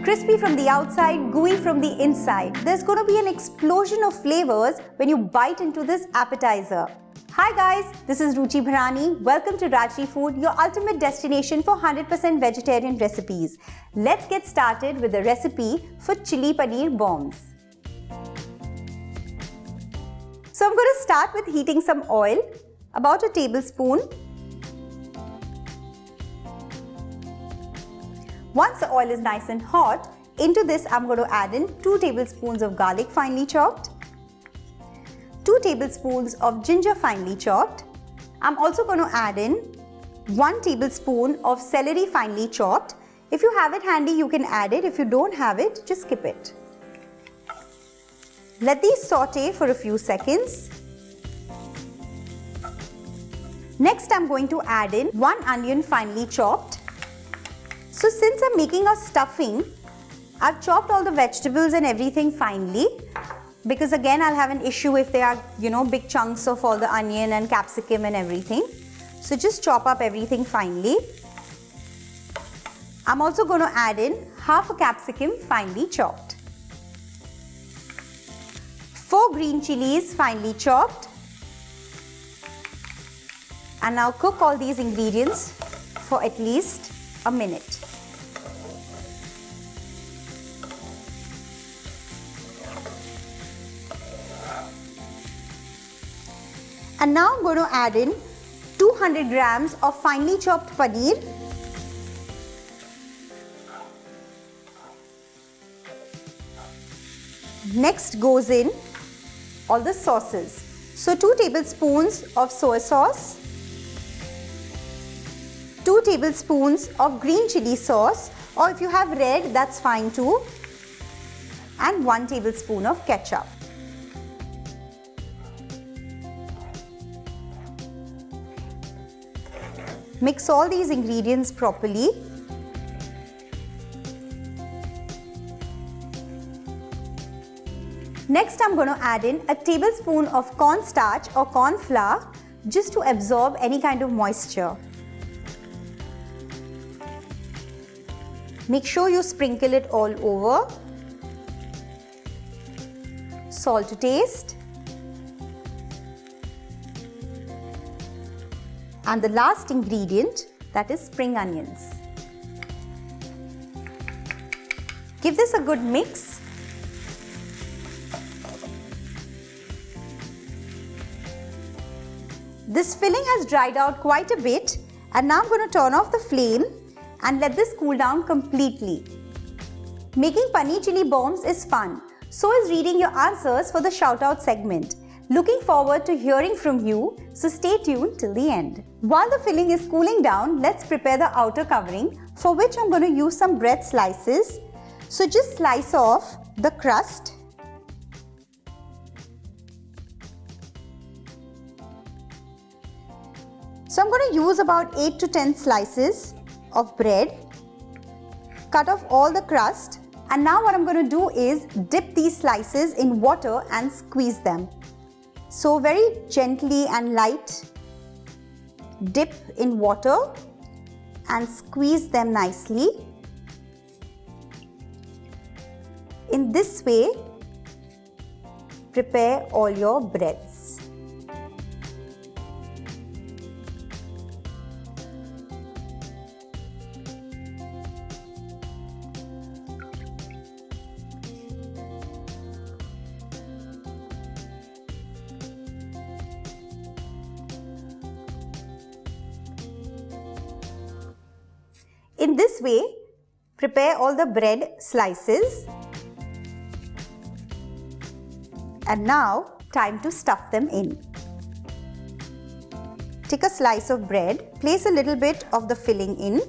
Crispy from the outside, gooey from the inside. There's going to be an explosion of flavors when you bite into this appetizer. Hi guys, this is Ruchi Bharani. Welcome to Rajshri Food, your ultimate destination for 100% vegetarian recipes. Let's get started with the recipe for Chilli Paneer Bombs. So I'm going to start with heating some oil, about a tablespoon. Once the oil is nice and hot, into this I'm going to add in 2 tablespoons of garlic finely chopped, 2 tablespoons of ginger finely chopped. I'm also going to add in 1 tablespoon of celery finely chopped. If you have it handy, you can add it. If you don't have it, just skip it. Let these saute for a few seconds. Next, I'm going to add in 1 onion finely chopped. So since I'm making a stuffing, I've chopped all the vegetables and everything finely, because again I'll have an issue if they are, big chunks of all the onion and capsicum and everything. So just chop up everything finely. I'm also going to add in half a capsicum finely chopped, 4 green chilies finely chopped, and now cook all these ingredients for at least a minute. And now I'm going to add in 200 grams of finely chopped paneer, next goes in all the sauces. So 2 tablespoons of soy sauce, 2 tablespoons of green chilli sauce, or if you have red, that's fine too, and 1 tablespoon of ketchup. Mix all these ingredients properly. Next, I'm going to add in a tablespoon of cornstarch or corn flour just to absorb any kind of moisture. Make sure you sprinkle it all over. Salt to taste. And the last ingredient, that is spring onions. Give this a good mix. This filling has dried out quite a bit, and now I'm going to turn off the flame and let this cool down completely. Making Paneer Chilli Bombs is fun, so is reading your answers for the shoutout segment. Looking forward to hearing from you, so stay tuned till the end. While the filling is cooling down, let's prepare the outer covering, for which I'm going to use some bread slices. So just slice off the crust. So I'm going to use about 8 to 10 slices of bread. Cut off all the crust, and now what I'm going to do is dip these slices in water and squeeze them. So very gently and light, dip in water and squeeze them nicely. In this way, prepare all your breads. In this way, prepare all the bread slices. And now, time to stuff them in. Take a slice of bread, place a little bit of the filling in.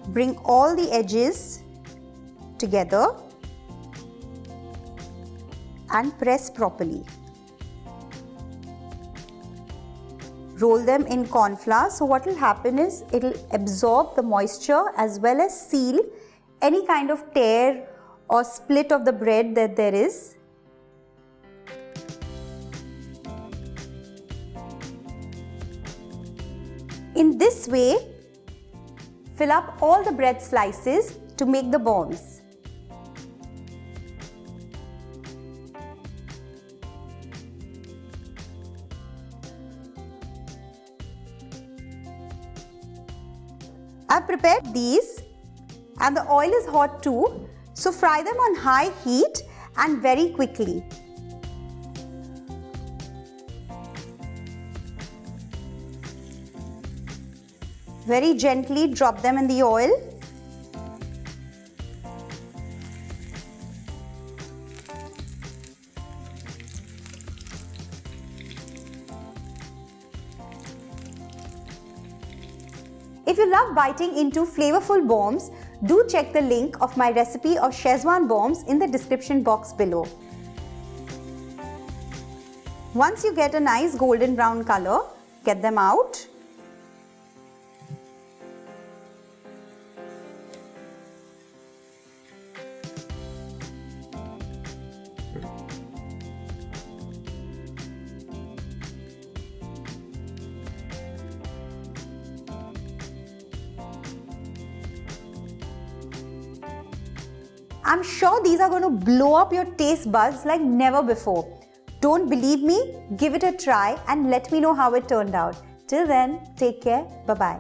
Bring all the edges together and press properly. Roll them in cornflour. So what will happen is it will absorb the moisture as well as seal any kind of tear or split of the bread that there is. In this way, fill up all the bread slices to make the bombs. I've prepared these and the oil is hot too, so fry them on high heat and very quickly. Very gently drop them in the oil. If you love biting into flavorful bombs, do check the link of my recipe of Szechuan bombs in the description box below. Once you get a nice golden brown color, get them out. I'm sure these are going to blow up your taste buds like never before. Don't believe me? Give it a try and let me know how it turned out. Till then, take care. Bye-bye.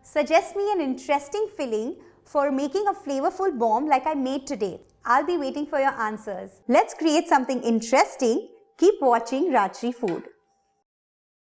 Suggest me an interesting filling for making a flavorful bomb like I made today. I'll be waiting for your answers. Let's create something interesting. Keep watching Rajshri Food.